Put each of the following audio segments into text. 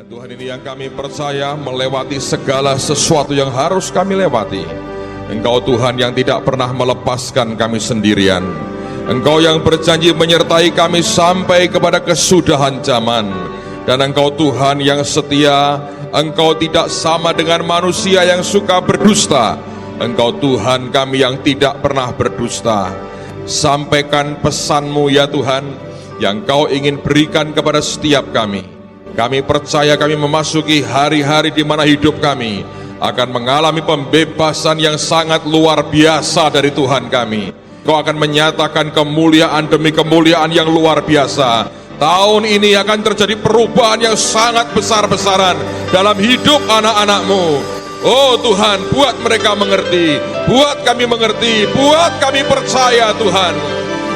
Tuhan, ini yang kami percaya melewati segala sesuatu yang harus kami lewati. Engkau Tuhan yang tidak pernah melepaskan kami sendirian. Engkau yang berjanji menyertai kami sampai kepada kesudahan zaman. Dan Engkau Tuhan yang setia. Engkau tidak sama dengan manusia yang suka berdusta. Engkau Tuhan kami yang tidak pernah berdusta. Sampaikan pesan-Mu ya Tuhan, yang Kau ingin berikan kepada setiap kami. Kami percaya kami memasuki hari-hari di mana hidup kami akan mengalami pembebasan yang sangat luar biasa dari Tuhan kami. Kau akan menyatakan kemuliaan demi kemuliaan yang luar biasa. Tahun ini akan terjadi perubahan yang sangat besar-besaran dalam hidup anak-anak-Mu. Oh Tuhan, buat mereka mengerti, buat kami mengerti, buat kami percaya Tuhan.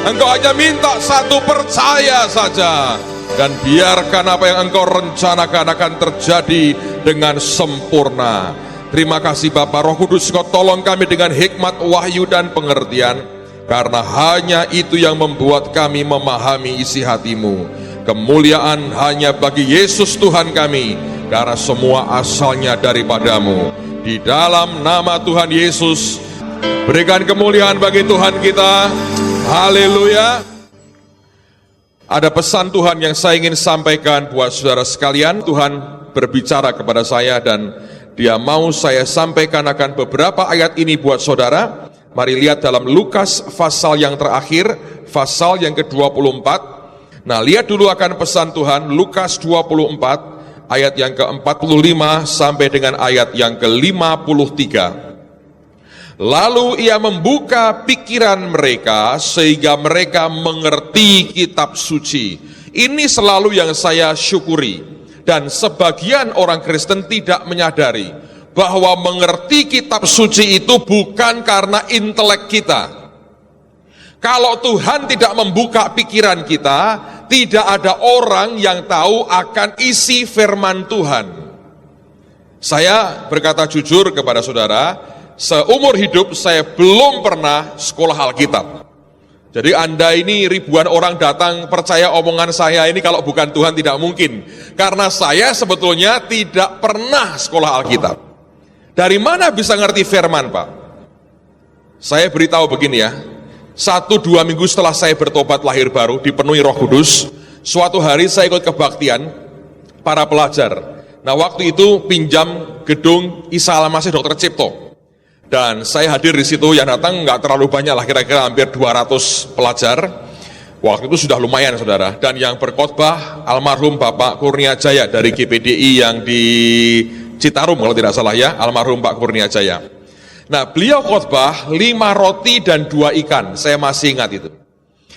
Engkau hanya minta satu, percaya saja. Dan biarkan apa yang Engkau rencanakan akan terjadi dengan sempurna. Terima kasih Bapa. Roh Kudus, Kau tolong kami dengan hikmat, wahyu, dan pengertian. Karena hanya itu yang membuat kami memahami isi hati-Mu. Kemuliaan hanya bagi Yesus Tuhan kami, karena semua asalnya daripada-Mu. Di dalam nama Tuhan Yesus, berikan kemuliaan bagi Tuhan kita. Haleluya. Ada pesan Tuhan yang saya ingin sampaikan buat saudara sekalian. Tuhan berbicara kepada saya dan Dia mau saya sampaikan akan beberapa ayat ini buat saudara. Mari lihat dalam Lukas pasal yang terakhir, pasal yang ke-24. Nah, lihat dulu akan pesan Tuhan, Lukas 24, ayat yang ke-45 sampai dengan ayat yang ke-53. Lalu Ia membuka pikiran mereka sehingga mereka mengerti kitab suci. Ini selalu yang saya syukuri. Dan sebagian orang Kristen tidak menyadari bahwa mengerti kitab suci itu bukan karena intelek kita. Kalau Tuhan tidak membuka pikiran kita, tidak ada orang yang tahu akan isi firman Tuhan. Saya berkata jujur kepada saudara, seumur hidup saya belum pernah sekolah Alkitab. Jadi Anda ini ribuan orang datang percaya omongan saya ini, kalau bukan Tuhan tidak mungkin. Karena saya sebetulnya tidak pernah sekolah Alkitab. Dari mana bisa ngerti firman, Pak? Saya beritahu begini ya, 1-2 minggu setelah saya bertobat lahir baru, dipenuhi Roh Kudus, suatu hari saya ikut kebaktian para pelajar. Nah, waktu itu pinjam gedung Isa Al-Masih Dr. Cipto. Dan saya hadir di situ, yang datang nggak terlalu banyak lah, kira-kira hampir 200 pelajar. Waktu itu sudah lumayan saudara. Dan yang berkhotbah almarhum Bapak Kurnia Jaya dari GPDI yang di Citarum kalau tidak salah ya, almarhum Pak Kurnia Jaya. Nah, beliau khotbah 5 roti dan 2 ikan, saya masih ingat itu.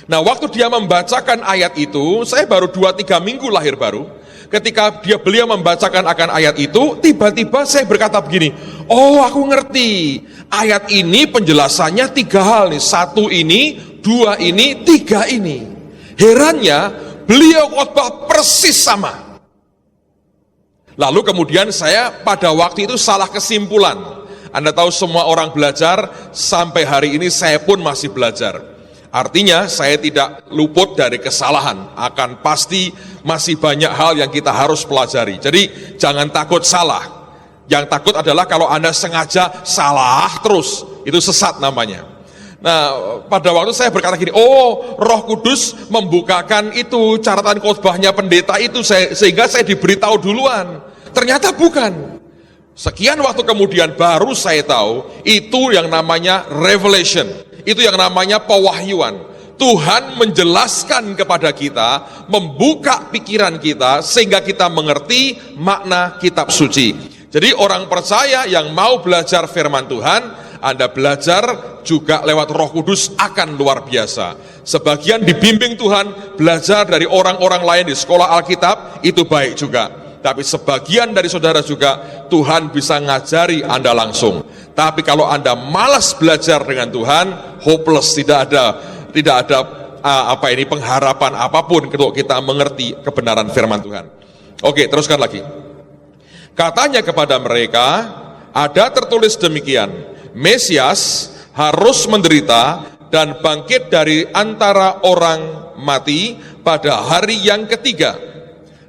Nah, waktu dia membacakan ayat itu, saya baru 2-3 minggu lahir baru. Ketika beliau membacakan akan ayat itu, tiba-tiba saya berkata begini, oh aku ngerti, ayat ini penjelasannya 3 hal nih, 1 ini, 2 ini, 3 ini. Herannya, beliau khotbah persis sama. Lalu kemudian saya pada waktu itu salah kesimpulan. Anda tahu semua orang belajar, sampai hari ini saya pun masih belajar. Artinya saya tidak luput dari kesalahan, akan pasti masih banyak hal yang kita harus pelajari. Jadi jangan takut salah. Yang takut adalah kalau Anda sengaja salah terus, itu sesat namanya. Nah, pada waktu saya berkata gini, oh Roh Kudus membukakan itu catatan khotbahnya pendeta itu, sehingga saya diberitahu duluan. Ternyata bukan. Sekian waktu kemudian baru saya tahu itu yang namanya revelation. Itu yang namanya pewahyuan. Tuhan menjelaskan kepada kita, membuka pikiran kita sehingga kita mengerti makna kitab suci. Jadi orang percaya yang mau belajar firman Tuhan, Anda belajar juga lewat Roh Kudus akan luar biasa. Sebagian dibimbing Tuhan, belajar dari orang-orang lain di sekolah Alkitab, itu baik juga. Tapi sebagian dari saudara juga Tuhan bisa ngajari Anda langsung. Tapi kalau Anda malas belajar dengan Tuhan, hopeless, tidak ada pengharapan apapun untuk kita mengerti kebenaran firman Tuhan. Oke, teruskan lagi. Katanya kepada mereka, ada tertulis demikian, Mesias harus menderita dan bangkit dari antara orang mati pada hari yang ketiga.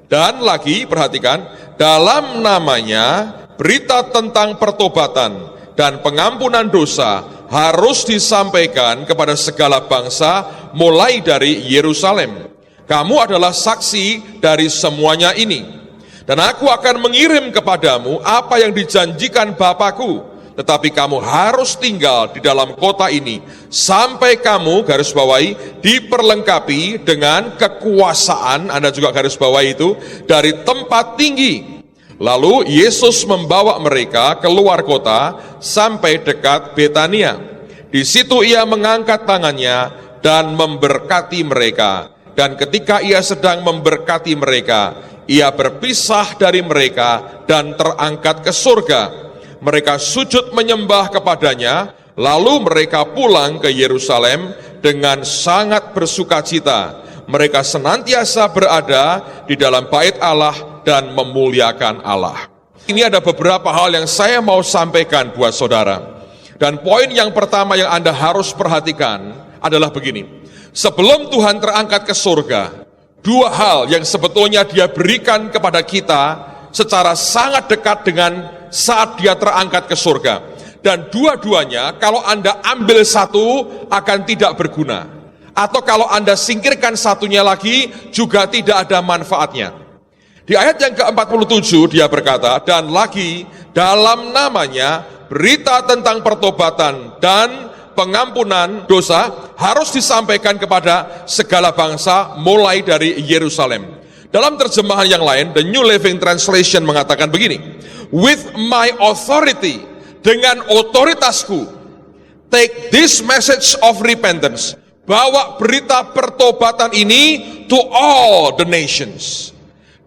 Dan lagi perhatikan, dalam namanya berita tentang pertobatan dan pengampunan dosa harus disampaikan kepada segala bangsa mulai dari Yerusalem. Kamu adalah saksi dari semuanya ini. Dan aku akan mengirim kepadamu apa yang dijanjikan Bapakku. Tetapi kamu harus tinggal di dalam kota ini sampai kamu, garis bawahi, diperlengkapi dengan kekuasaan, Anda juga garis bawahi itu, dari tempat tinggi. Lalu Yesus membawa mereka keluar kota sampai dekat Betania. Di situ ia mengangkat tangannya dan memberkati mereka. Dan ketika ia sedang memberkati mereka, ia berpisah dari mereka dan terangkat ke surga. Mereka sujud menyembah kepadanya, lalu mereka pulang ke Yerusalem dengan sangat bersukacita. Mereka senantiasa berada di dalam bait Allah dan memuliakan Allah. Ini ada beberapa hal yang saya mau sampaikan buat saudara. Dan poin yang pertama yang Anda harus perhatikan adalah begini. Sebelum Tuhan terangkat ke surga, dua hal yang sebetulnya dia berikan kepada kita secara sangat dekat dengan saat dia terangkat ke surga. Dan dua-duanya kalau Anda ambil satu akan tidak berguna. Atau kalau Anda singkirkan satunya lagi juga tidak ada manfaatnya. Di ayat yang ke-47 dia berkata, dan lagi dalam namanya berita tentang pertobatan dan pengampunan dosa harus disampaikan kepada segala bangsa mulai dari Yerusalem. Dalam terjemahan yang lain, The New Living Translation mengatakan begini, with my authority, dengan otoritasku, take this message of repentance, bawa berita pertobatan ini to all the nations.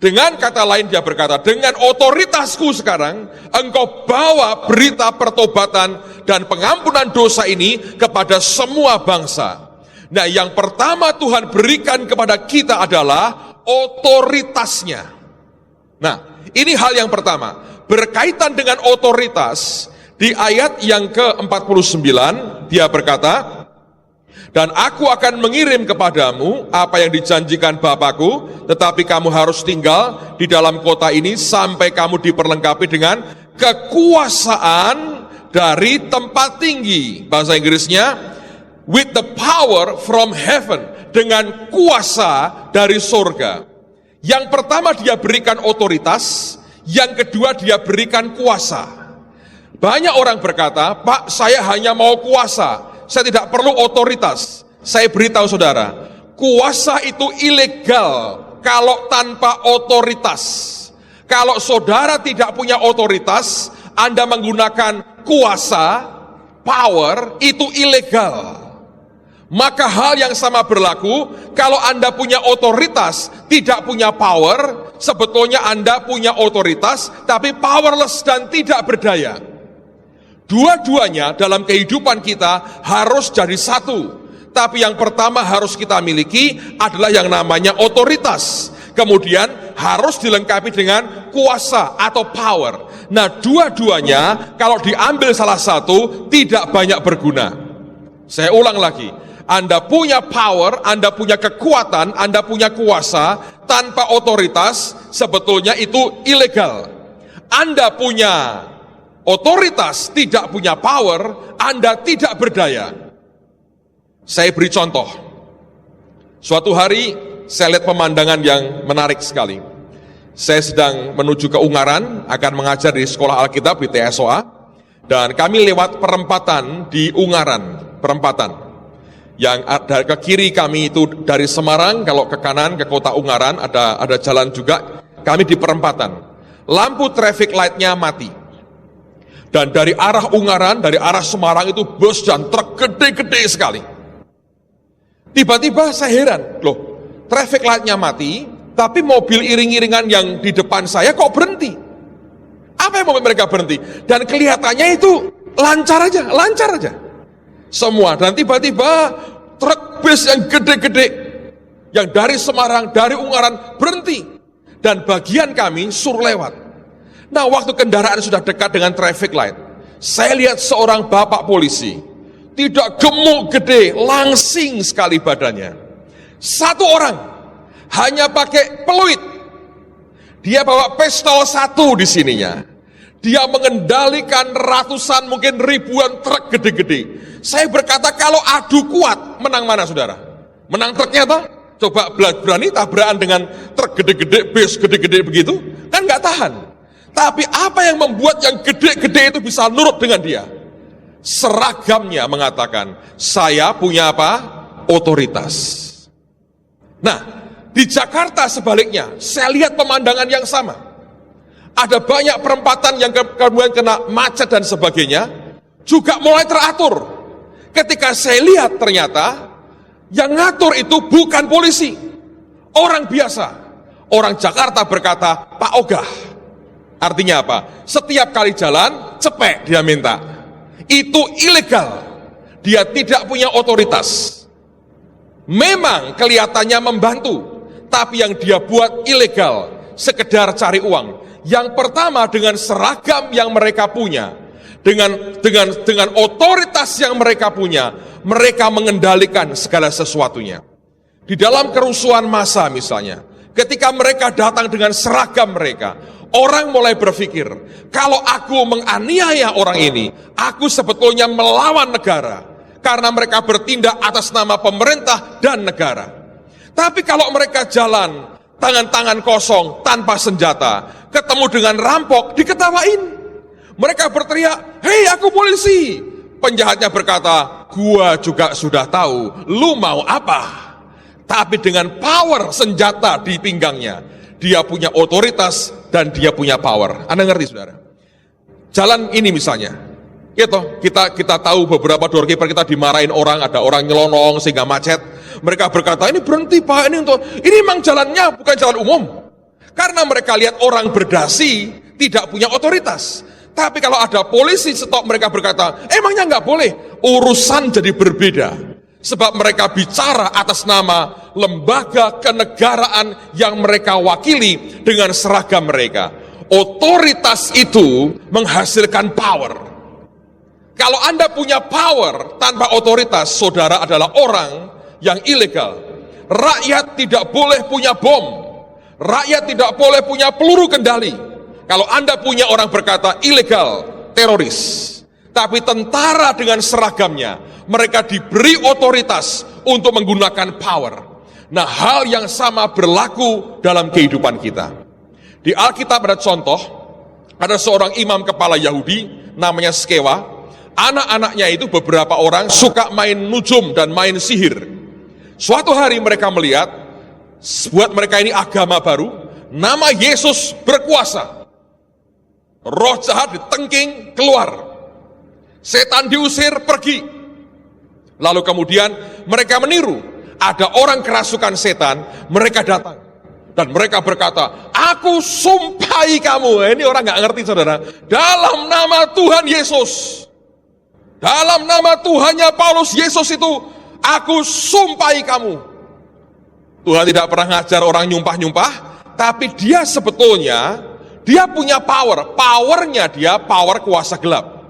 Dengan kata lain dia berkata, dengan otoritasku sekarang, engkau bawa berita pertobatan dan pengampunan dosa ini kepada semua bangsa. Nah, yang pertama Tuhan berikan kepada kita adalah otoritasnya. Nah, ini hal yang pertama. Berkaitan dengan otoritas, di ayat yang ke-49, dia berkata, dan aku akan mengirim kepadamu apa yang dijanjikan Bapakku, tetapi kamu harus tinggal di dalam kota ini sampai kamu diperlengkapi dengan kekuasaan dari tempat tinggi. Bahasa Inggrisnya, with the power from heaven, dengan kuasa dari surga. Yang pertama dia berikan otoritas, yang kedua dia berikan kuasa. Banyak orang berkata, Pak, saya hanya mau kuasa, saya tidak perlu otoritas. Saya beritahu saudara, kuasa itu ilegal kalau tanpa otoritas. Kalau saudara tidak punya otoritas, Anda menggunakan kuasa, power, itu ilegal. Maka hal yang sama berlaku, kalau Anda punya otoritas, tidak punya power, sebetulnya Anda punya otoritas, tapi powerless dan tidak berdaya. Dua-duanya dalam kehidupan kita harus jadi satu. Tapi yang pertama harus kita miliki adalah yang namanya otoritas. Kemudian harus dilengkapi dengan kuasa atau power. Nah, dua-duanya kalau diambil salah satu tidak banyak berguna. Saya ulang lagi. Anda punya power, Anda punya kekuatan, Anda punya kuasa, tanpa otoritas sebetulnya itu ilegal. Anda punya otoritas, tidak punya power, Anda tidak berdaya. Saya beri contoh. Suatu hari saya lihat pemandangan yang menarik sekali. Saya sedang menuju ke Ungaran, akan mengajar di sekolah Alkitab di TSOA, dan kami lewat perempatan di Ungaran, perempatan. Yang ada ke kiri kami itu dari Semarang, kalau ke kanan ke kota Ungaran ada jalan juga. Kami di perempatan. Lampu traffic light-nya mati. Dan dari arah Ungaran, dari arah Semarang itu bus dan truk gede-gede sekali. Tiba-tiba saya heran, loh, traffic light-nya mati, tapi mobil iring-iringan yang di depan saya kok berhenti? Apa yang membuat mereka berhenti? Dan kelihatannya itu lancar aja. Semua, dan tiba-tiba truk bus yang gede-gede, yang dari Semarang, dari Ungaran berhenti. Dan bagian kami suruh lewat. Nah, waktu kendaraan sudah dekat dengan traffic light, saya lihat seorang bapak polisi, tidak gemuk gede, langsing sekali badannya. Satu orang, hanya pakai peluit, Dia bawa pistol 1 di sininya. Dia mengendalikan ratusan, mungkin ribuan truk gede-gede. Saya berkata, kalau adu kuat, menang mana saudara? Menang truknya toh? Coba berani tabrakan dengan truk gede-gede, bus gede-gede begitu? Kan nggak tahan. Tapi apa yang membuat yang gede-gede itu bisa nurut dengan dia? Seragamnya mengatakan, saya punya apa? Otoritas. Nah, di Jakarta sebaliknya, saya lihat pemandangan yang sama. Ada banyak perempatan yang kemudian kena macet dan sebagainya, juga mulai teratur. Ketika saya lihat ternyata, yang ngatur itu bukan polisi, orang biasa. Orang Jakarta berkata, Pak Ogah. Artinya apa? Setiap kali jalan, cepek dia minta. Itu ilegal. Dia tidak punya otoritas. Memang kelihatannya membantu, tapi yang dia buat ilegal, sekedar cari uang. Yang pertama, dengan seragam yang mereka punya, dengan otoritas yang mereka punya, mereka mengendalikan segala sesuatunya. Di dalam kerusuhan massa misalnya, ketika mereka datang dengan seragam mereka, orang mulai berpikir, kalau aku menganiaya orang ini, aku sebetulnya melawan negara, karena mereka bertindak atas nama pemerintah dan negara. Tapi kalau mereka jalan tangan-tangan kosong, tanpa senjata, ketemu dengan rampok, diketawain. Mereka berteriak, hei aku polisi. Penjahatnya berkata, gua juga sudah tahu, lu mau apa? Tapi dengan power senjata di pinggangnya, dia punya otoritas dan dia punya power. Anda ngerti saudara? Jalan ini misalnya, gitu, kita tahu beberapa doorkeeper kita dimarahin orang, ada orang nyelonong sehingga macet. Mereka berkata, ini berhenti Pak, ini memang jalannya bukan jalan umum. Karena mereka lihat orang berdasi tidak punya otoritas. Tapi kalau ada polisi stop, mereka berkata, emangnya nggak boleh. Urusan jadi berbeda. Sebab mereka bicara atas nama lembaga kenegaraan yang mereka wakili dengan seragam mereka. Otoritas itu menghasilkan power. Kalau Anda punya power tanpa otoritas, saudara adalah orang yang ilegal. Rakyat tidak boleh punya bom. Rakyat tidak boleh punya peluru kendali. Kalau Anda punya, orang berkata ilegal, teroris. Tapi tentara dengan seragamnya, mereka diberi otoritas untuk menggunakan power. Nah, hal yang sama berlaku dalam kehidupan kita. Di Alkitab ada contoh, ada seorang imam kepala Yahudi, namanya Skewa. Anak-anaknya itu beberapa orang suka main nujum dan main sihir. Suatu hari mereka melihat, buat mereka ini agama baru, nama Yesus berkuasa. Roh jahat ditengking, keluar. Setan diusir, pergi. Lalu kemudian mereka meniru. Ada orang kerasukan setan, mereka datang. Dan mereka berkata, aku sumpahi kamu. Ini orang gak ngerti saudara. Dalam nama Tuhan Yesus. Dalam nama Tuhannya Paulus Yesus itu, aku sumpahi kamu. Tuhan tidak pernah ngajar orang nyumpah-nyumpah, tapi dia sebetulnya, dia punya power. Powernya dia power kuasa gelap.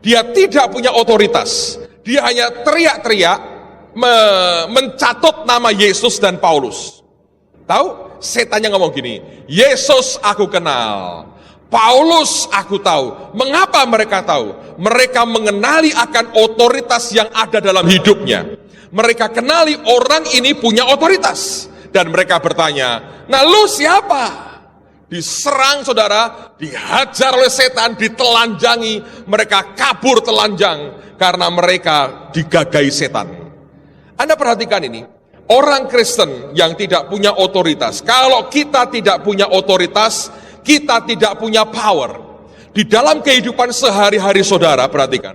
Dia tidak punya otoritas. Dia hanya teriak-teriak, mencatut nama Yesus dan Paulus. Tahu? Setannya ngomong gini, Yesus aku kenal, Paulus aku tahu. Mengapa mereka tahu? Mereka mengenali akan otoritas yang ada dalam hidupnya. Mereka kenali orang ini punya otoritas. Dan mereka bertanya, nah lu siapa? Diserang saudara, dihajar oleh setan, ditelanjangi. Mereka kabur telanjang karena mereka digagai setan. Anda perhatikan ini, orang Kristen yang tidak punya otoritas. Kalau kita tidak punya otoritas, kita tidak punya power. Di dalam kehidupan sehari-hari saudara, perhatikan.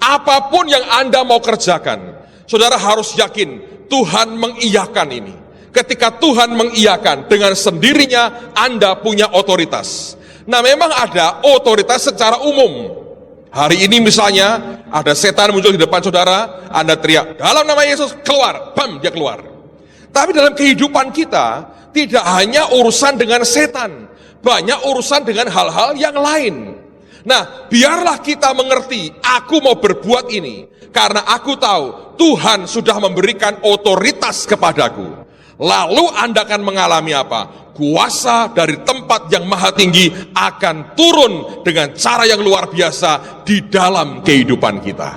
Apapun yang Anda mau kerjakan, saudara harus yakin Tuhan mengiyakan ini. Ketika Tuhan mengiyakan, dengan sendirinya Anda punya otoritas. Nah, memang ada otoritas secara umum. Hari ini misalnya, ada setan muncul di depan saudara, Anda teriak, dalam nama Yesus, keluar, bam, dia keluar. Tapi dalam kehidupan kita, tidak hanya urusan dengan setan, banyak urusan dengan hal-hal yang lain. Nah, biarlah kita mengerti, aku mau berbuat ini, karena aku tahu, Tuhan sudah memberikan otoritas kepadaku. Lalu Anda akan mengalami apa? Kuasa dari tempat yang maha tinggi akan turun dengan cara yang luar biasa di dalam kehidupan kita.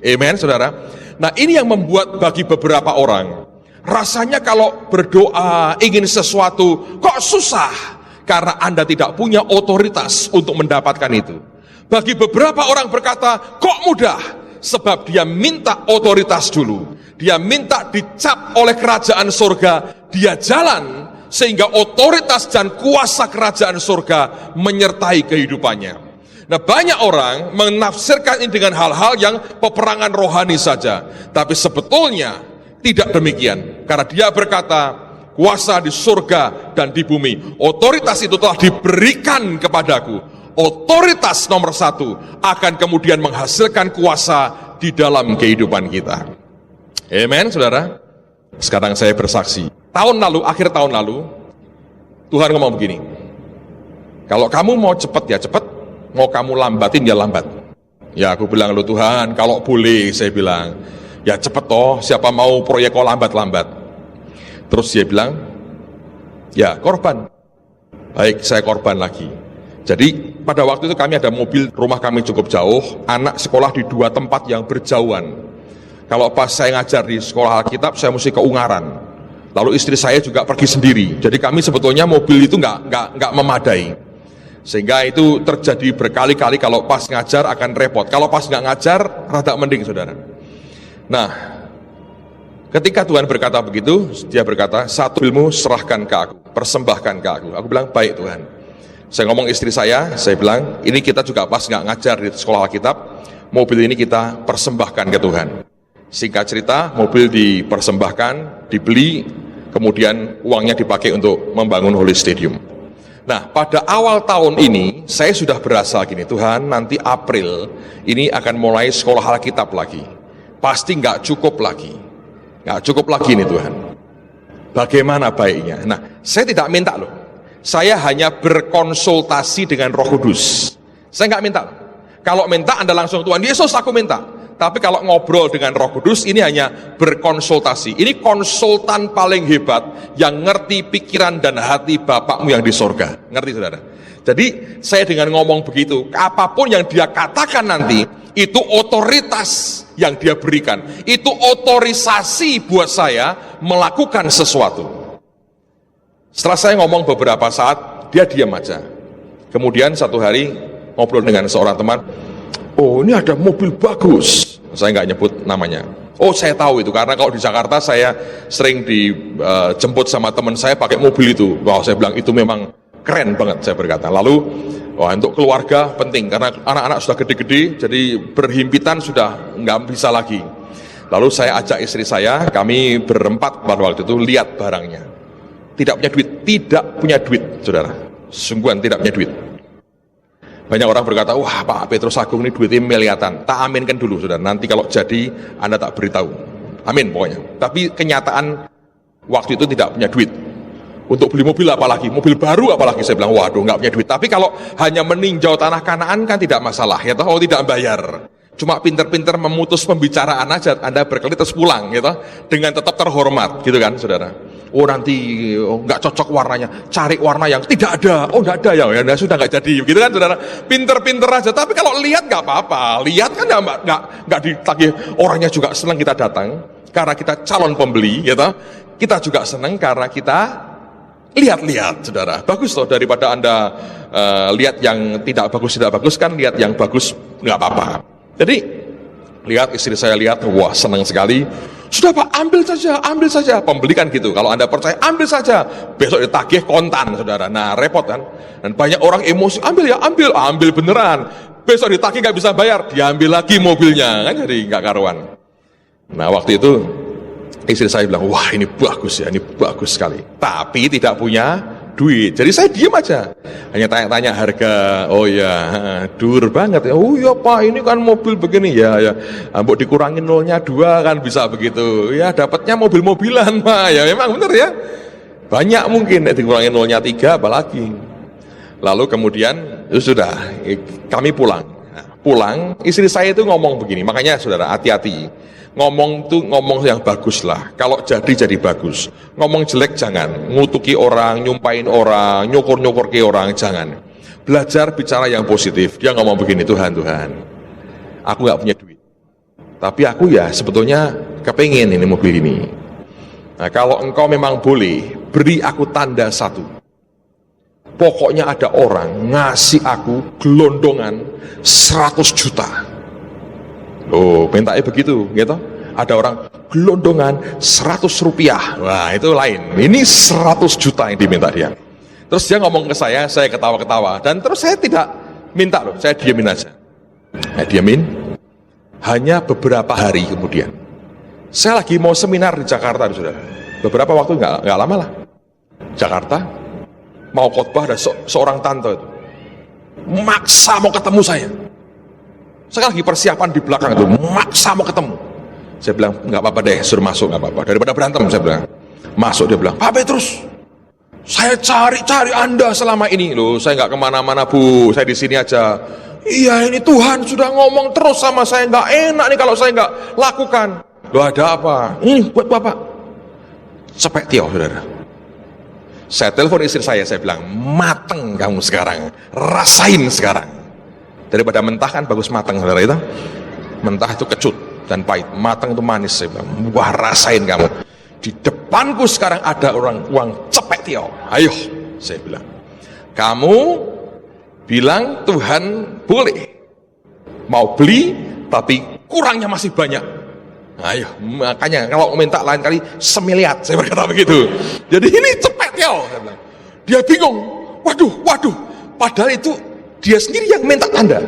Amen, saudara. Nah, ini yang membuat bagi beberapa orang, rasanya kalau berdoa ingin sesuatu kok susah, karena Anda tidak punya otoritas untuk mendapatkan itu. Bagi beberapa orang berkata, kok mudah? Sebab dia minta otoritas dulu. Dia minta dicap oleh kerajaan surga. Dia jalan sehingga otoritas dan kuasa kerajaan surga menyertai kehidupannya. Nah, banyak orang menafsirkan ini dengan hal-hal yang peperangan rohani saja. Tapi sebetulnya tidak demikian. Karena dia berkata, kuasa di surga dan di bumi. Otoritas itu telah diberikan kepadaku. Otoritas nomor satu akan kemudian menghasilkan kuasa di dalam kehidupan kita. Amen, saudara. Sekarang saya bersaksi. Akhir tahun lalu, Tuhan ngomong begini. Kalau kamu mau cepat ya cepat, mau kamu lambatin ya lambat. Ya aku bilang, loh Tuhan, kalau boleh saya bilang, ya cepat toh, siapa mau proyek kok lambat-lambat. Terus dia bilang, ya korban. Baik, saya korban lagi. Jadi pada waktu itu kami ada mobil, rumah kami cukup jauh, anak sekolah di dua tempat yang berjauhan. Kalau pas saya ngajar di sekolah Alkitab, saya mesti ke Ungaran. Lalu istri saya juga pergi sendiri. Jadi kami sebetulnya mobil itu nggak memadai. Sehingga itu terjadi berkali-kali, kalau pas ngajar akan repot. Kalau pas nggak ngajar, rada mending, saudara. Nah, ketika Tuhan berkata begitu, dia berkata, satu ilmu serahkan ke aku, persembahkan ke aku. Aku bilang, baik Tuhan. Saya ngomong istri saya bilang, ini kita juga pas nggak ngajar di sekolah Alkitab, mobil ini kita persembahkan ke Tuhan. Singkat cerita, mobil dipersembahkan, dibeli, kemudian uangnya dipakai untuk membangun Holy Stadium. Nah, pada awal tahun ini, saya sudah berasa gini, Tuhan nanti April, ini akan mulai sekolah Alkitab lagi. Pasti nggak cukup lagi. Nggak cukup lagi nih Tuhan. Bagaimana baiknya? Nah, saya tidak minta loh. Saya hanya berkonsultasi dengan Roh Kudus. Saya nggak minta. Kalau minta Anda langsung, Tuhan Yesus aku minta. Tapi kalau ngobrol dengan Roh Kudus, ini hanya berkonsultasi. Ini konsultan paling hebat yang ngerti pikiran dan hati Bapakmu yang di sorga. Ngerti saudara? Jadi saya dengan ngomong begitu, apapun yang dia katakan nanti, itu otoritas yang dia berikan. Itu otorisasi buat saya melakukan sesuatu. Setelah saya ngomong beberapa saat, dia diam aja. Kemudian satu hari ngobrol dengan seorang teman, oh ini ada mobil bagus. Saya nggak nyebut namanya. Oh saya tahu itu, karena kalau di Jakarta saya sering dijemput sama teman saya pakai mobil itu. Wah saya bilang itu memang keren banget, saya berkata. Lalu untuk keluarga penting, karena anak-anak sudah gede-gede, jadi berhimpitan sudah nggak bisa lagi. Lalu saya ajak istri saya, kami berempat pada waktu itu lihat barangnya. Tidak punya duit, saudara. Sungguhan tidak punya duit. Banyak orang berkata, wah Pak Petrus Agung ini duitnya miliatan. Tak aminkan dulu, saudara. Nanti kalau jadi, Anda tak beritahu. Amin pokoknya. Tapi kenyataan waktu itu tidak punya duit. Untuk beli mobil apalagi, mobil baru apalagi. Saya bilang, waduh nggak punya duit. Tapi kalau hanya meninjau tanah Kanaan kan tidak masalah. Ya toh, tidak bayar. Cuma pinter-pinter memutus pembicaraan aja, Anda berkelit terus pulang, gitu, dengan tetap terhormat, gitu kan, saudara. Oh nanti nggak cocok warnanya, cari warna yang tidak ada. Oh nggak ada ya sudah nggak jadi, gitu kan, saudara. Pinter-pinter aja. Tapi kalau lihat nggak apa-apa, lihat kan nggak ditagih. Orangnya juga senang kita datang, karena kita calon pembeli, gitu. Kita juga senang karena kita lihat-lihat, saudara. Bagus loh, daripada Anda lihat yang tidak bagus kan, lihat yang bagus nggak apa-apa. Jadi lihat istri saya lihat, wah senang sekali. Sudah Pak, ambil saja. Pembeli kan gitu. Kalau Anda percaya, ambil saja. Besok ditagih kontan, saudara. Nah repot kan. Dan banyak orang emosi, ambil beneran. Besok ditagih nggak bisa bayar, diambil lagi mobilnya, kan jadi nggak karuan. Nah waktu itu istri saya bilang, wah ini bagus ya, ini bagus sekali. Tapi tidak punya duit. Jadi saya diam aja. Hanya tanya-tanya harga. Oh ya, dur banget. Oh ya Pak, ini kan mobil begini ya. Mbok dikurangin nolnya 2 kan bisa begitu. Ya dapatnya mobil-mobilan Pak. Ya memang benar ya. Banyak mungkin dikurangin nolnya 3 apalagi. Lalu kemudian sudah kami pulang. Nah, pulang, istri saya itu ngomong begini, makanya saudara hati-hati. Ngomong tuh ngomong yang bagus lah. Kalau jadi bagus. Ngomong jelek jangan. Ngutuki orang, nyumpain orang, nyukur ke orang, jangan. Belajar bicara yang positif. Dia ngomong begini, Tuhan, aku gak punya duit. Tapi aku ya sebetulnya kepengen ini mobil ini. Nah, kalau engkau memang boleh, beri aku tanda satu. Pokoknya ada orang ngasih aku gelondongan 100 juta. Oh, mintanya begitu, gitu. Ada orang gelondongan 100 rupiah. Wah, itu lain. Ini 100 juta yang diminta dia. Terus dia ngomong ke saya ketawa-ketawa. Dan terus saya tidak minta loh, saya diamin aja. Saya diamin. Hanya beberapa hari kemudian, saya lagi mau seminar di Jakarta, saudara. Beberapa waktu nggak lama lah. Jakarta, mau khotbah, ada seorang tante itu maksa mau ketemu saya. Saya lagi persiapan di belakang itu, maksa mau ketemu. Saya bilang, nggak apa-apa deh, suruh masuk, nggak apa-apa. Daripada berantem, saya bilang. Masuk, dia bilang, Pak Petrus, saya cari Anda selama ini. Loh, saya nggak kemana-mana, Bu, saya di sini aja. Iya, ini Tuhan sudah ngomong terus sama saya, nggak enak nih kalau saya nggak lakukan. Loh, ada apa? Ini buat Bapak. Cepet Tio, saudara. Saya telepon istri saya bilang, mateng kamu sekarang, rasain sekarang. Daripada mentah kan bagus mateng, saudara itu. Mentah itu kecut dan pahit, mateng itu manis. Saya bilang, wah rasain kamu. Di depanku sekarang ada orang uang cepet Tio. Ayo, saya bilang. Kamu bilang Tuhan boleh. Mau beli, tapi kurangnya masih banyak. Ayo, makanya kalau minta lain kali semiliat, saya berkata begitu. Jadi ini cepet Tio, saya bilang. Dia bingung. Waduh. Padahal itu dia sendiri yang minta tanda.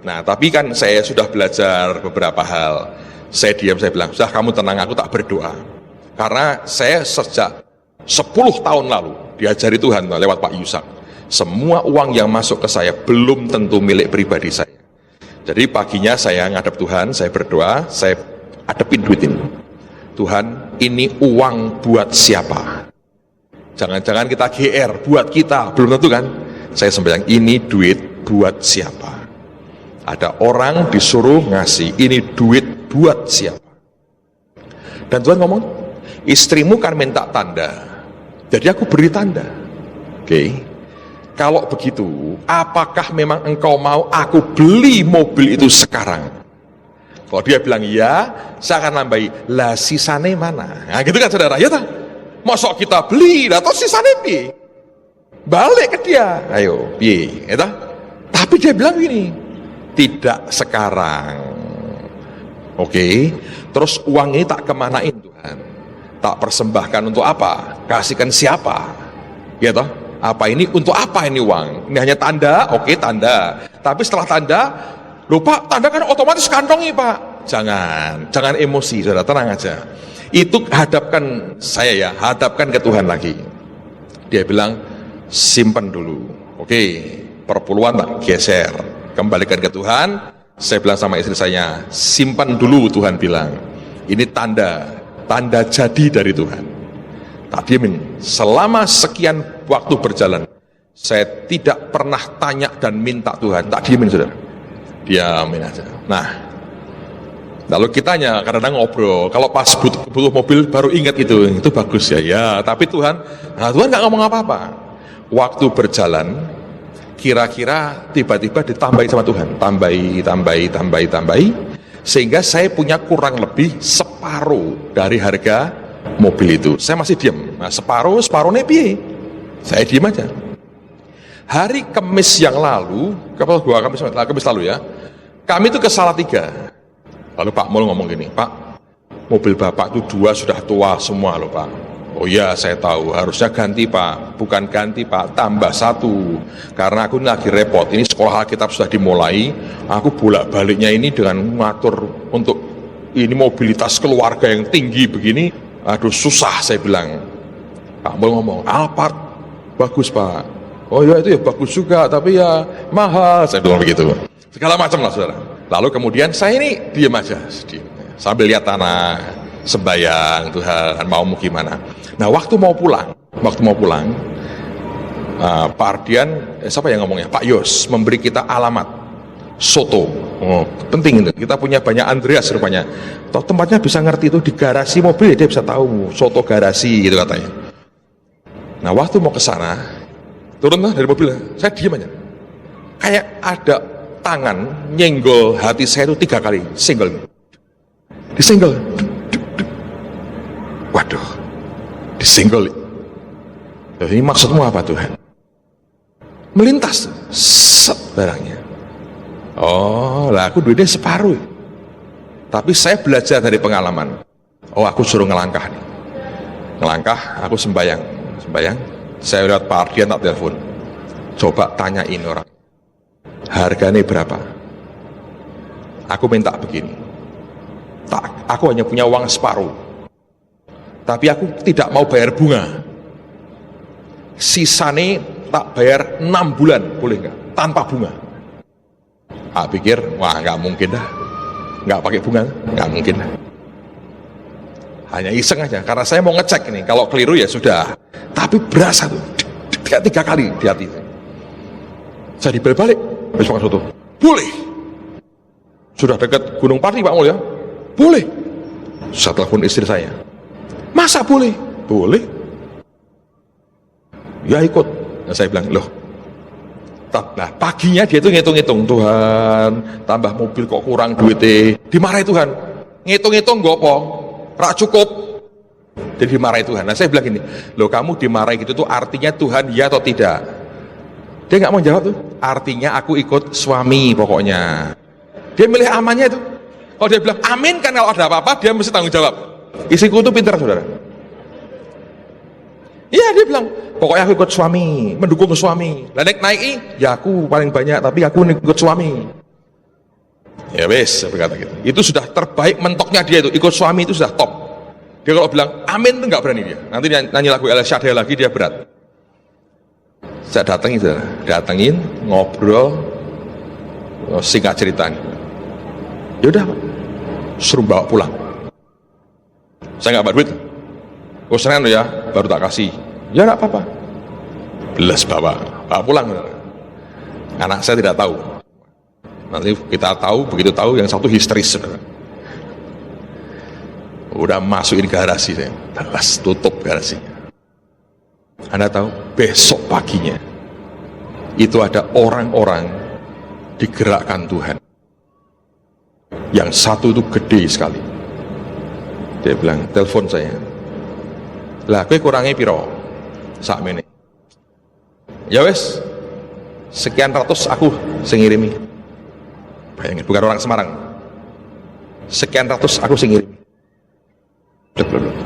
Nah, tapi kan saya sudah belajar beberapa hal. Saya diam, saya bilang, sudah kamu tenang, aku tak berdoa. Karena saya sejak 10 tahun lalu diajari Tuhan lewat Pak Yusak. Semua uang yang masuk ke saya belum tentu milik pribadi saya. Jadi paginya saya ngadep Tuhan, saya berdoa, saya adepin duit ini. Tuhan, ini uang buat siapa? Jangan-jangan kita GR, buat kita, belum tentu kan? Saya sembahyang, ini duit buat siapa? Ada orang disuruh ngasih, ini duit buat siapa? Dan Tuhan ngomong, istrimu kan minta tanda, jadi aku beri tanda. Oke. Kalau begitu, apakah memang engkau mau aku beli mobil itu sekarang? Kalau dia bilang iya, saya akan nambahi, lah sisane mana? Nah gitu kan saudara, ya tak? Masa kita beli, atau sisane piye? Balik ke dia, ayo, piye? Ya tak? Tapi dia bilang gini, tidak sekarang. Oke, terus uang ini tak kemanain Tuhan? Tak persembahkan untuk apa? Kasihkan siapa? Ya toh? Apa ini? Untuk apa ini uang? Ini hanya tanda, oke tanda. Tapi setelah tanda, lupa tanda kan otomatis kantongi Pak. Jangan emosi, saudara, tenang aja. Itu hadapkan ke Tuhan lagi. Dia bilang, simpan dulu. Oke, perpuluhan tak geser, kembalikan ke Tuhan. Saya bilang sama istri saya, simpan dulu, Tuhan bilang. Ini tanda jadi dari Tuhan. Tak diemin. Selama sekian waktu berjalan, saya tidak pernah tanya dan minta Tuhan. Tak diemin, saudara. Diamin aja. Nah, lalu kitanya kadang-kadang ngobrol. Kalau pas butuh mobil baru ingat itu bagus ya. Ya, tapi Tuhan nggak ngomong apa-apa. Waktu berjalan, kira-kira tiba-tiba ditambahi sama Tuhan. Tambahi. Sehingga saya punya kurang lebih separuh dari harga mobil itu. Saya masih diam. Nah, separuhnya piye? Saya diam aja. Hari Kamis yang lalu, Kamis lalu ya, kami itu ke Salatiga. Lalu Pak Mul ngomong gini, Pak, mobil Bapak itu 2 sudah tua semua loh Pak. Oh iya, saya tahu, harusnya ganti Pak. Bukan ganti Pak, tambah 1. Karena aku lagi repot, ini sekolah Alkitab sudah dimulai, aku bolak-baliknya ini dengan mengatur untuk ini mobilitas keluarga yang tinggi begini, aduh susah saya bilang. Pak Mul ngomong, Alphard, bagus Pak. Oh iya itu ya bagus juga, tapi ya mahal, saya bilang begitu. Segala macam lah saudara. Lalu kemudian saya ini diam aja, sambil lihat tanah, sembayang Tuhan, mau gimana. Nah waktu mau pulang, Pak Ardian, siapa yang ngomongnya? Pak Yos memberi kita alamat. soto. Oh, penting itu. Kita punya banyak Andreas rupanya. Toh tempatnya bisa ngerti itu di garasi mobil, dia bisa tahu soto garasi gitu katanya. Nah, waktu mau ke sana, turunlah dari mobil, saya diam aja. Kayak ada tangan nyenggol hati saya itu 3 kali, single. Disenggol. Waduh, disenggol. Ini maksudmu apa Tuhan? Melintas, set barangnya. Oh, lah aku duitnya separuh. Tapi saya belajar dari pengalaman. Oh, aku suruh ngelangkah nih. Ngelangkah, aku sembayang. Saya lihat Pak Ardian tak telepon. Coba tanyain orang. Harganya berapa? Aku minta begini. Aku hanya punya uang separuh. Tapi aku tidak mau bayar bunga. Sisanya tak bayar 6 bulan, boleh nggak? Tanpa bunga. Aku pikir, wah nggak mungkin dah. Nggak pakai bunga, nggak mungkin dah. Hanya iseng aja, karena saya mau ngecek ini. Kalau keliru ya sudah. Tapi berasa tuh, 3 kali di hati. Saya dibalik-balik, besok soto. Boleh. Sudah dekat Gunung Pati Pak Mulya? Boleh. Saya telepon istri saya. Masa boleh? Boleh. Ya ikut. Nah, saya bilang, loh. Nah, paginya dia tuh ngitung-ngitung, Tuhan, tambah mobil kok kurang duitnya. Dimarahi Tuhan. Ngitung-ngitung gak apa? Rak cukup. Jadi dimarahi Tuhan. Nah, saya bilang gini, loh kamu dimarahi gitu tuh artinya Tuhan ya atau tidak? Dia nggak mau jawab tuh. Artinya aku ikut suami pokoknya. Dia milih amannya itu. Kalau dia bilang amin kan kalau ada apa-apa dia mesti tanggung jawab. Istriku tuh pintar saudara. Iya dia bilang, pokoknya aku ikut suami, mendukung suami. Lah naik ya aku paling banyak, tapi aku ikut suami. Ya wes, saya berkata gitu. Itu sudah terbaik mentoknya dia itu, ikut suami itu sudah top. Dia kalau bilang amin itu nggak berani dia. Nanti nyanyi lagu El Shaddai lagi dia berat. Saya datengin, ngobrol, singkat cerita. Yaudah, suruh bawa pulang. Saya nggak bawa duit. Oh Senin ya, baru tak kasih. Ya nggak apa-apa. Belas bawa pulang. Anak saya tidak tahu. Nanti kita tahu, begitu tahu yang satu histeris. Udah masukin garasi saya, belas tutup garasinya. Anda tahu, besok paginya itu ada orang-orang digerakkan Tuhan. Yang satu itu gede sekali. Dia bilang, telepon saya. Lah, gue kurangnya piro? Sak mene. Ya wes, sekian ratus aku sengirimi. Bayangin, bukan orang Semarang. Sekian ratus aku sengirimi.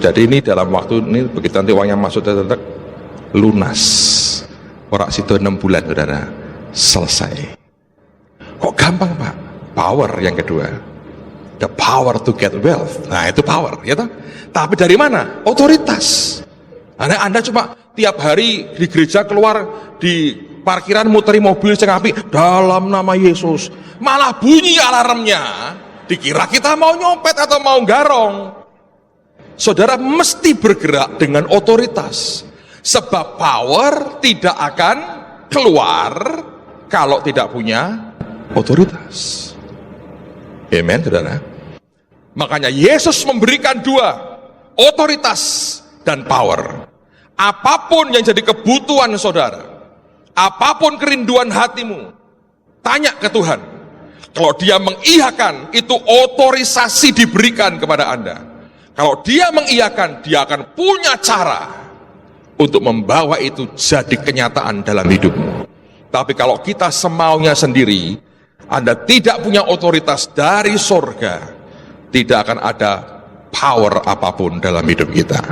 Jadi ini dalam waktu ini begitu nanti uangnya masuk tetap lunas. Orang situ 6 bulan saudara selesai. Kok gampang Pak? Power yang kedua. The power to get wealth. Nah itu power, ya toh? Tapi dari mana? Otoritas. Anda cuma tiap hari di gereja keluar di parkiran muteri mobil sing apik dalam nama Yesus. Malah bunyi alarmnya. Dikira kita mau nyopet atau mau garong. Saudara mesti bergerak dengan otoritas. Sebab power tidak akan keluar kalau tidak punya otoritas. Amen, saudara. Makanya Yesus memberikan 2, otoritas dan power. Apapun yang jadi kebutuhan saudara, apapun kerinduan hatimu, tanya ke Tuhan. Kalau dia mengiyakan, itu otorisasi diberikan kepada Anda. Kalau dia mengiyakan, dia akan punya cara untuk membawa itu jadi kenyataan dalam hidupmu. Tapi kalau kita semaunya sendiri, Anda tidak punya otoritas dari sorga, tidak akan ada power apapun dalam hidup kita.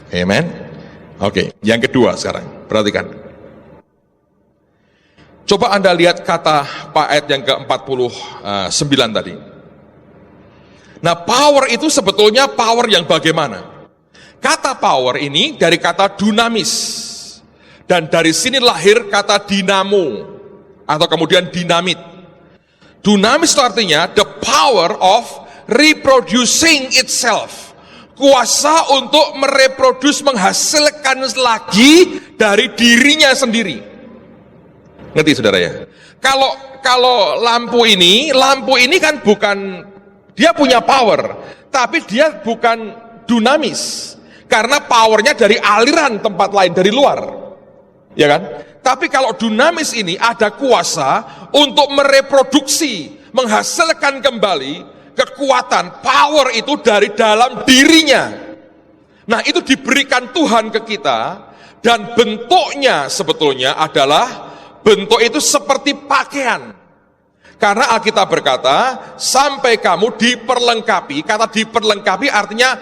Amen. Oke, yang kedua sekarang, perhatikan. Coba Anda lihat kata ayat yang ke-49 tadi. Nah, power itu sebetulnya power yang bagaimana? Kata power ini dari kata dunamis. Dan dari sini lahir kata dinamo atau kemudian dinamit. Dunamis itu artinya the power of reproducing itself. Kuasa untuk mereproduksi, menghasilkan lagi dari dirinya sendiri. Ngerti saudara ya? Kalau lampu ini kan bukan, dia punya power, tapi dia bukan dinamis, karena powernya dari aliran tempat lain, dari luar, ya kan? Tapi kalau dinamis ini ada kuasa untuk mereproduksi, menghasilkan kembali kekuatan, power itu dari dalam dirinya. Nah, itu diberikan Tuhan ke kita, dan bentuknya sebetulnya adalah, bentuk itu seperti pakaian. Karena Alkitab berkata, sampai kamu diperlengkapi. Kata diperlengkapi artinya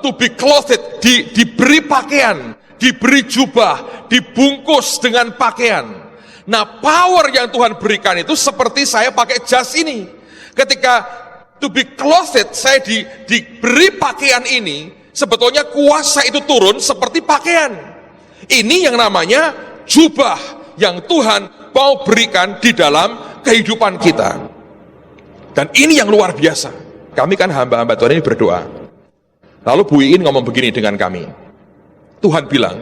to be clothed, diberi pakaian, diberi jubah, dibungkus dengan pakaian. Nah, power yang Tuhan berikan itu seperti saya pakai jas ini. Ketika to be clothed, saya diberi pakaian ini, sebetulnya kuasa itu turun seperti pakaian. Ini yang namanya jubah yang Tuhan mau berikan di dalam kehidupan kita. Dan ini yang luar biasa. Kami kan hamba-hamba Tuhan ini berdoa. Lalu Bu Iin ngomong begini dengan kami. Tuhan bilang,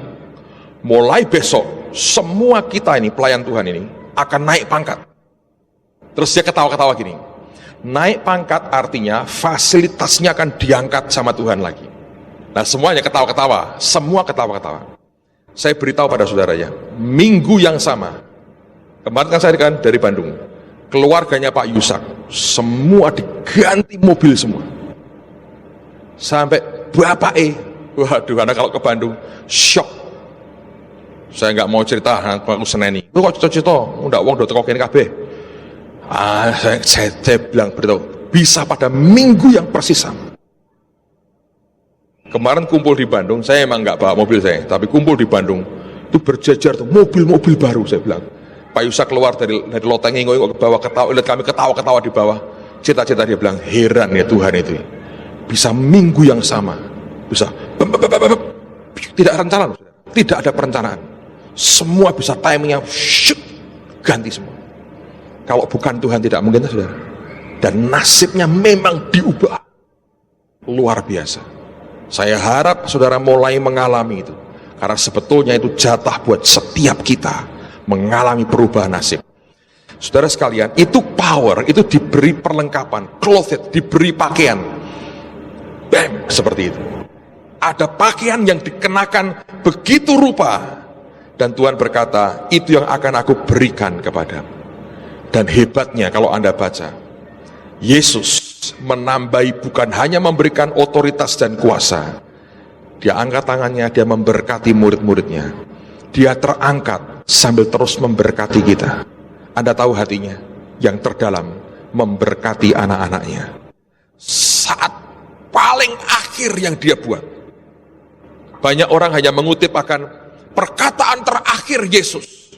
mulai besok semua kita ini, pelayan Tuhan ini, akan naik pangkat. Terus dia ketawa-ketawa gini. Naik pangkat artinya fasilitasnya akan diangkat sama Tuhan lagi. Nah, semuanya ketawa-ketawa, semua ketawa-ketawa. Saya beritahu pada saudara ya, minggu yang sama, kemarin kan saya dari Bandung, keluarganya Pak Yusak, semua diganti mobil semua. Sampai Bapak waduh, anak kalau ke Bandung, shock. Saya nggak mau cerita, aku seneni. Lu kok cerita, udah uang udah tekokin kabeh. Saya bilang beritahu, bisa pada minggu yang persis sama. Kemarin kumpul di Bandung, saya emang nggak bawa mobil saya, tapi kumpul di Bandung, itu berjajar tuh mobil-mobil baru. Saya bilang, Pak Yusak keluar dari loteng ngingoi ke bawah, ketawa, lihat kami ketawa-ketawa di bawah. Cita-cita dia bilang, heran ya Tuhan itu, bisa minggu yang sama, bisa tidak rencana, tidak ada perencanaan, semua bisa timingnya, ganti semua. Kalau bukan Tuhan tidak mungkin, saudara. Dan nasibnya memang diubah, luar biasa. Saya harap saudara mulai mengalami itu, karena sebetulnya itu jatah buat setiap kita mengalami perubahan nasib. Saudara sekalian, itu power, itu diberi perlengkapan, clothed, diberi pakaian. Bam, seperti itu. Ada pakaian yang dikenakan begitu rupa, dan Tuhan berkata, itu yang akan aku berikan kepadamu. Dan hebatnya kalau Anda baca, Yesus menambahi, bukan hanya memberikan otoritas dan kuasa. Dia angkat tangannya, dia memberkati murid-muridnya. Dia terangkat sambil terus memberkati kita. Anda tahu hatinya yang terdalam, memberkati anak-anaknya. Saat paling akhir yang dia buat, banyak orang hanya mengutip akan perkataan terakhir Yesus.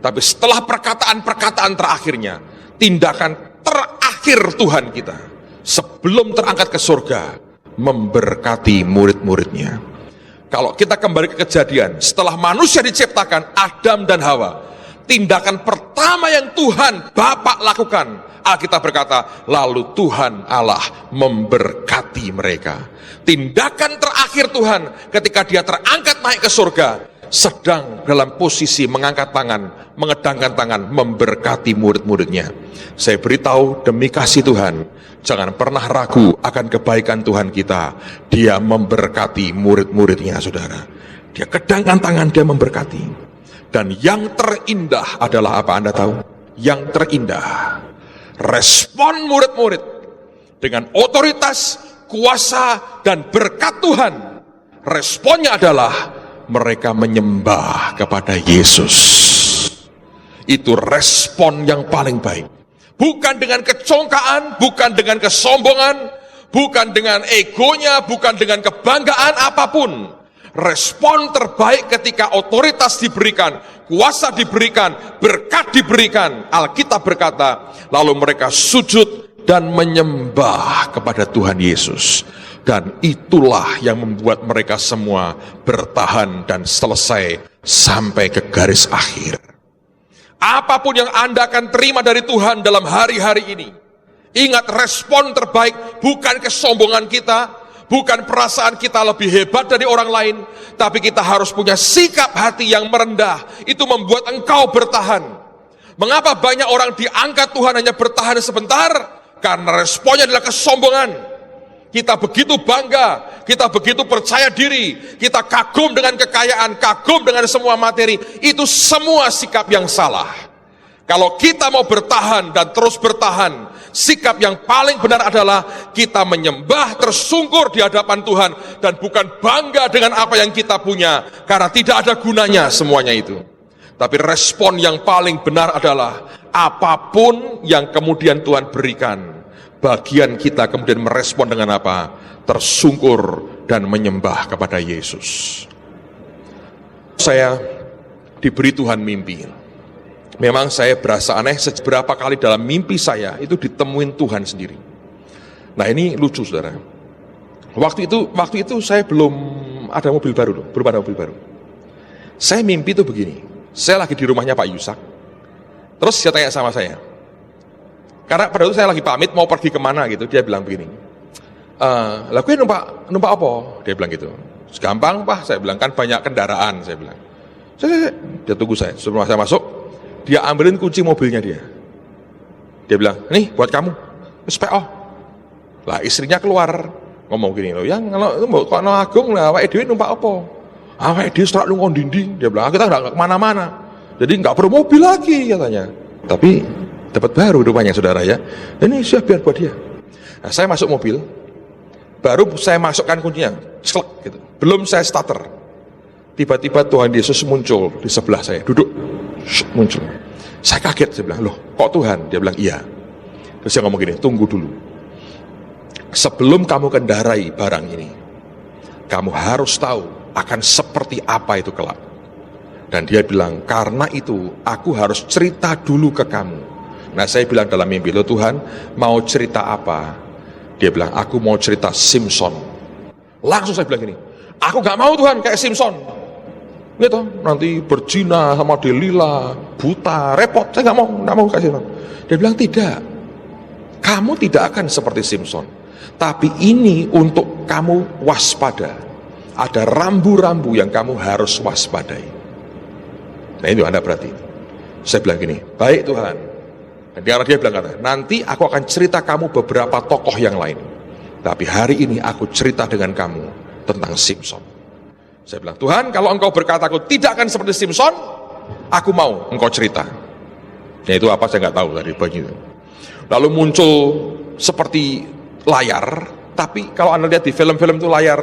Tapi setelah perkataan-perkataan terakhirnya, tindakan terakhir Tuhan kita, sebelum terangkat ke surga, memberkati murid-muridnya. Kalau kita kembali ke Kejadian, setelah manusia diciptakan, Adam dan Hawa, tindakan pertama yang Tuhan Bapa lakukan, Alkitab berkata, lalu Tuhan Allah memberkati mereka. Tindakan terakhir Tuhan ketika dia terangkat naik ke surga, sedang dalam posisi mengangkat tangan, mengedangkan tangan, memberkati murid-muridnya. Saya beritahu, demi kasih Tuhan, jangan pernah ragu akan kebaikan Tuhan kita. Dia memberkati murid-muridnya, saudara. Dia kedangkan tangan, dia memberkati. Dan yang terindah adalah apa Anda tahu? Yang terindah, respon murid-murid dengan otoritas, kuasa, dan berkat Tuhan. Responnya adalah mereka menyembah kepada Yesus. Itu respon yang paling baik. Bukan dengan kecongkaan, bukan dengan kesombongan, bukan dengan egonya, bukan dengan kebanggaan apapun. Respon terbaik ketika otoritas diberikan, kuasa diberikan, berkat diberikan. Alkitab berkata, lalu mereka sujud dan menyembah kepada Tuhan Yesus. Dan itulah yang membuat mereka semua bertahan dan selesai sampai ke garis akhir. Apapun yang Anda akan terima dari Tuhan dalam hari-hari ini, ingat, respon terbaik bukan kesombongan kita, bukan perasaan kita lebih hebat dari orang lain, tapi kita harus punya sikap hati yang merendah. Itu membuat engkau bertahan. Mengapa banyak orang diangkat Tuhan hanya bertahan sebentar? Karena responnya adalah kesombongan. Kita begitu bangga, kita begitu percaya diri, kita kagum dengan kekayaan, kagum dengan semua materi. Itu semua sikap yang salah. Kalau kita mau bertahan dan terus bertahan, sikap yang paling benar adalah kita menyembah tersungkur di hadapan Tuhan dan bukan bangga dengan apa yang kita punya, karena tidak ada gunanya semuanya itu. Tapi respon yang paling benar adalah apapun yang kemudian Tuhan berikan, bagian kita kemudian merespon dengan apa? Tersungkur dan menyembah kepada Yesus. Saya diberi Tuhan mimpi. Memang saya berasa aneh, seberapa kali dalam mimpi saya itu ditemuin Tuhan sendiri. Nah ini lucu saudara. Waktu itu saya belum ada mobil baru loh, belum ada mobil baru. Saya mimpi itu begini, saya lagi di rumahnya Pak Yusak. Terus dia tanya sama saya, karena pada itu saya lagi pamit mau pergi kemana gitu, dia bilang begini, lah gue numpak apa? Dia bilang gitu. Gampang Pak, saya bilang, kan banyak kendaraan, saya bilang. Dia tunggu saya, sebelum saya masuk, dia ambilin kunci mobilnya dia. Dia bilang, nih buat kamu, SPO. Lah istrinya keluar, ngomong gini loh, yang kalau Agung lah, awake dhewe numpak apa? Awake dhewe serak lunga dinding. Dia bilang, kita nggak kemana-mana, jadi nggak perlu mobil lagi katanya. Tapi dapat baru rupanya saudara ya. Ini sudah biar buat dia. Nah, saya masuk mobil, baru saya masukkan kuncinya, selek gitu. Belum saya starter, tiba-tiba Tuhan Yesus muncul di sebelah saya, duduk, muncul. Saya kaget, saya bilang, loh kok Tuhan? Dia bilang, iya. Terus dia ngomong gini, tunggu dulu. Sebelum kamu kendarai barang ini, kamu harus tahu akan seperti apa itu kelak. Dan dia bilang, karena itu aku harus cerita dulu ke kamu. Nah saya bilang dalam mimpi, loh Tuhan mau cerita apa? Dia bilang, aku mau cerita Simpson. Langsung saya bilang gini, aku gak mau Tuhan kayak Simpson. Gitu, nanti berzina sama Delila, buta, repot, saya nggak mau kasih. Dia bilang tidak, kamu tidak akan seperti Simpson, tapi ini untuk kamu waspada. Ada rambu-rambu yang kamu harus waspadai. Nah itu Anda berarti. Saya bilang gini, baik Tuhan. Dan dia bilang kata, nanti aku akan cerita kamu beberapa tokoh yang lain, tapi hari ini aku cerita dengan kamu tentang Simpson. Saya bilang, Tuhan kalau engkau berkata aku tidak akan seperti Simpson, aku mau engkau cerita. Ya itu apa saya nggak tahu tadi begitu. Lalu muncul seperti layar, tapi kalau Anda lihat di film-film itu layar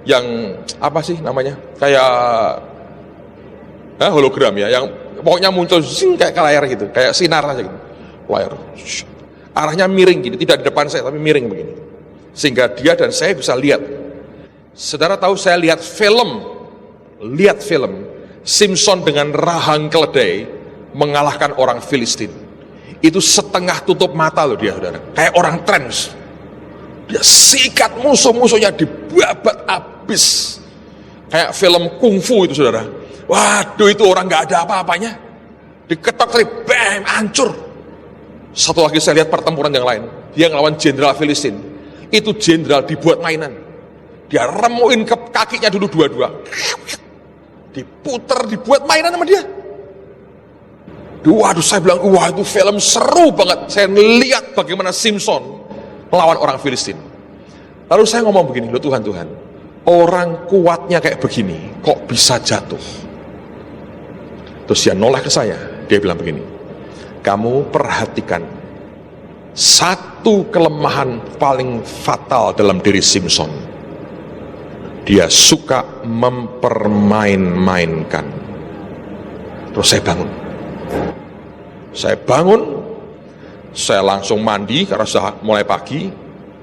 yang apa sih namanya, kayak hologram ya, yang pokoknya muncul kayak layar gitu, kayak sinar aja gitu, layar. Arahnya miring gini, tidak di depan saya tapi miring begini, sehingga dia dan saya bisa lihat. Saudara tahu saya lihat film Simpson dengan rahang keledai mengalahkan orang Filistin. Itu setengah tutup mata loh dia saudara, kayak orang trans. Dia sikat musuh-musuhnya, dibabat habis, kayak film kungfu itu saudara. Waduh itu orang nggak ada apa-apanya, diketok tadi, bam, hancur. Satu lagi saya lihat pertempuran yang lain, dia ngelawan jenderal Filistin. Itu jenderal dibuat mainan. Dia remuin ke kakinya dulu dua-dua, diputer, dibuat mainan sama dia. Waduh, saya bilang, wah itu film seru banget. Saya melihat bagaimana Simpson melawan orang Filistin. Lalu saya ngomong begini, loh Tuhan, orang kuatnya kayak begini, kok bisa jatuh? Terus dia noleh ke saya, dia bilang begini, kamu perhatikan satu kelemahan paling fatal dalam diri Simpson. Dia suka mempermain-mainkan. Terus saya bangun, saya langsung mandi karena sudah mulai pagi,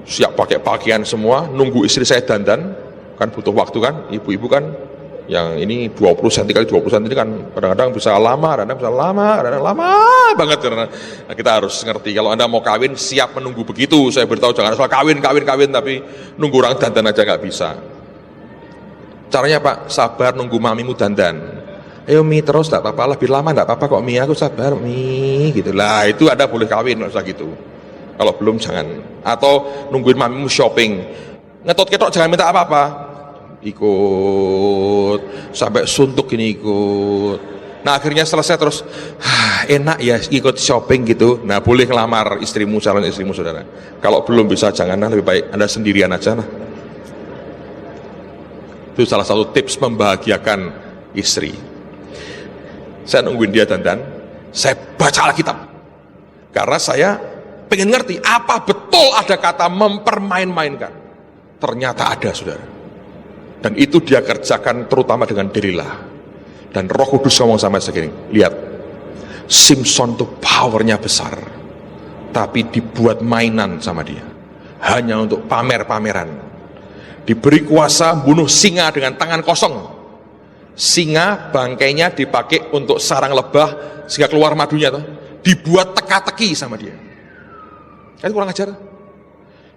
siap pakai pakaian semua, nunggu istri saya dandan, kan butuh waktu kan, ibu-ibu kan, yang ini 20 cm kali 20 cm ini kan kadang-kadang bisa lama, kadang lama banget. Karena nah, kita harus ngerti, kalau Anda mau kawin siap menunggu begitu. Saya beritahu jangan asal kawin tapi nunggu orang dandan aja nggak bisa. Caranya Pak, sabar nunggu mamimu dandan. Ayo Mi terus, tak apa-apa, lebih lama tak apa-apa kok Mi, aku sabar Mi, gitu lah. Itu Anda boleh kawin, nggak usah gitu. Kalau belum jangan. Atau nungguin mamimu shopping, ngetot ketok jangan minta apa-apa. Ikut sampai suntuk ini ikut. Nah akhirnya selesai terus, enak ya ikut shopping gitu. Nah boleh ngelamar istrimu, calon istrimu saudara. Kalau belum bisa janganlah, lebih baik Anda sendirian aja lah. Itu salah satu tips membahagiakan istri. Saya nungguin dia dandan, saya baca Alkitab. Karena saya pengen ngerti apa betul ada kata mempermain-mainkan. Ternyata ada saudara. Dan itu dia kerjakan terutama dengan Delila. Dan Roh Kudus ngomong sama saya gini, lihat, Simpson tuh powernya besar, tapi dibuat mainan sama dia, hanya untuk pamer-pameran. Diberi kuasa bunuh singa dengan tangan kosong. Singa bangkainya dipakai untuk sarang lebah sehingga keluar madunya tuh. Dibuat teka-teki sama dia. Kan kurang ajar.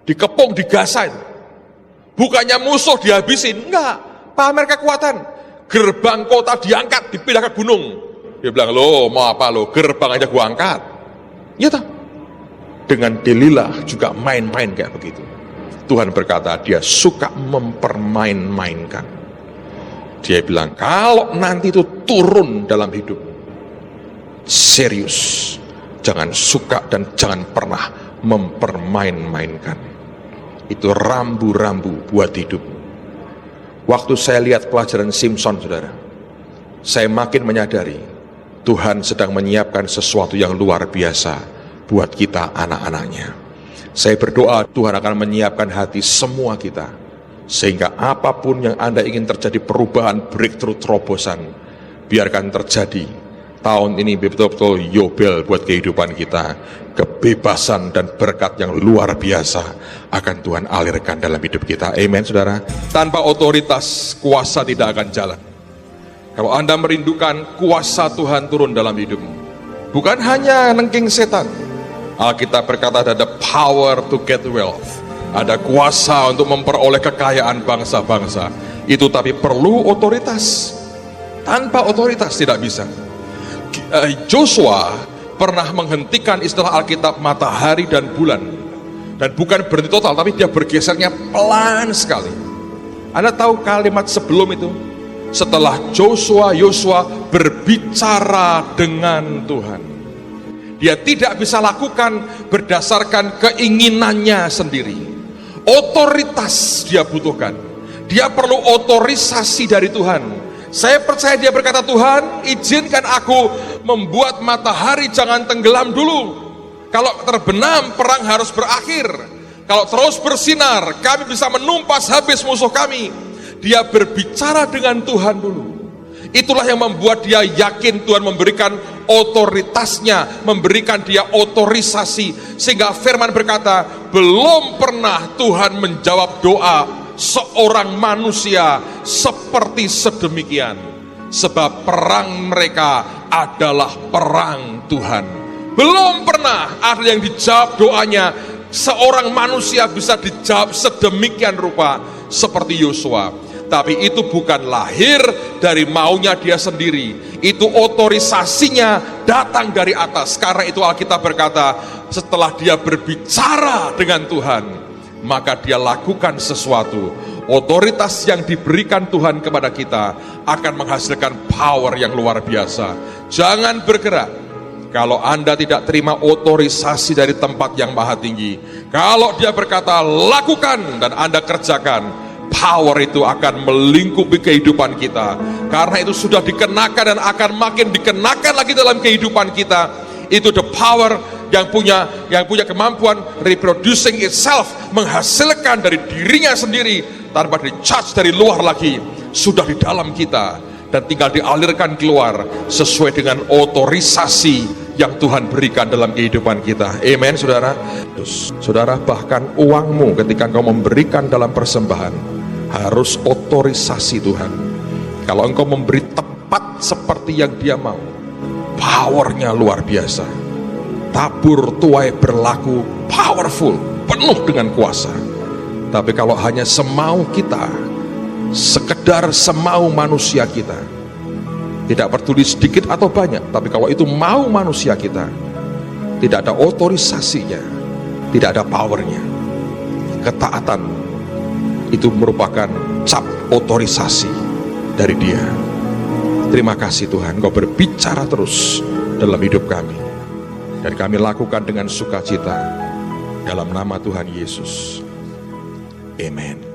Dikepung, digasa itu. Bukannya musuh dihabisin, enggak, pamer kekuatan. Gerbang kota diangkat, dipindah ke gunung. Dia bilang, lo mau apa lo, gerbang aja gua angkat. Iya toh. Dengan Delila juga main-main kayak begitu. Tuhan berkata dia suka mempermain-mainkan. Dia bilang kalau nanti itu turun dalam hidup, serius, jangan suka dan jangan pernah mempermain-mainkan. Itu rambu-rambu buat hidup. Waktu saya lihat pelajaran Simpson saudara, saya makin menyadari Tuhan sedang menyiapkan sesuatu yang luar biasa buat kita anak-anaknya. Saya berdoa Tuhan akan menyiapkan hati semua kita, sehingga apapun yang Anda ingin terjadi perubahan, breakthrough, terobosan, biarkan terjadi. Tahun ini betul-betul yobel buat kehidupan kita. Kebebasan dan berkat yang luar biasa akan Tuhan alirkan dalam hidup kita. Amen saudara. Tanpa otoritas, kuasa tidak akan jalan. Kalau Anda merindukan kuasa Tuhan turun dalam hidupmu, bukan hanya nengking setan. Alkitab berkata ada power to get wealth. Ada kuasa untuk memperoleh kekayaan bangsa-bangsa. Itu tapi perlu otoritas. Tanpa otoritas tidak bisa. Joshua pernah menghentikan istilah Alkitab matahari dan bulan. Dan bukan berhenti total, tapi dia bergesernya pelan sekali. Anda tahu kalimat sebelum itu? Setelah Yosua berbicara dengan Tuhan. Dia tidak bisa lakukan berdasarkan keinginannya sendiri. Otoritas dia butuhkan. Dia perlu otorisasi dari Tuhan. Saya percaya dia berkata, Tuhan izinkan aku membuat matahari jangan tenggelam dulu. Kalau terbenam perang harus berakhir. Kalau terus bersinar kami bisa menumpas habis musuh kami. Dia berbicara dengan Tuhan dulu. Itulah yang membuat dia yakin Tuhan memberikan otoritasnya, memberikan dia otorisasi. Sehingga firman berkata, belum pernah Tuhan menjawab doa seorang manusia seperti sedemikian. Sebab perang mereka adalah perang Tuhan. Belum pernah ada yang dijawab doanya seorang manusia bisa dijawab sedemikian rupa seperti Yosua. Tapi itu bukan lahir dari maunya dia sendiri. Itu otorisasinya datang dari atas. Karena itu Alkitab berkata, setelah dia berbicara dengan Tuhan, maka dia lakukan sesuatu. Otoritas yang diberikan Tuhan kepada kita akan menghasilkan power yang luar biasa. Jangan bergerak kalau Anda tidak terima otorisasi dari tempat yang maha tinggi. Kalau dia berkata lakukan dan Anda kerjakan, power itu akan melingkupi kehidupan kita. Karena itu sudah dikenakan dan akan makin dikenakan lagi dalam kehidupan kita. Itu the power yang punya kemampuan reproducing itself, menghasilkan dari dirinya sendiri tanpa di-charge dari luar lagi, sudah di dalam kita dan tinggal dialirkan keluar sesuai dengan otorisasi yang Tuhan berikan dalam kehidupan kita. Amen saudara. Saudara, bahkan uangmu ketika engkau memberikan dalam persembahan harus otorisasi Tuhan. Kalau engkau memberi tepat seperti yang dia mau, powernya luar biasa. Tabur tuai berlaku powerful, penuh dengan kuasa. Tapi kalau hanya semau kita, sekedar semau manusia kita, tidak peduli sedikit atau banyak, tapi kalau itu mau manusia kita, tidak ada otorisasinya, tidak ada powernya. Ketaatan itu merupakan cap otorisasi dari Dia. Terima kasih Tuhan, Engkau berbicara terus dalam hidup kami, dan kami lakukan dengan sukacita dalam nama Tuhan Yesus. Amen.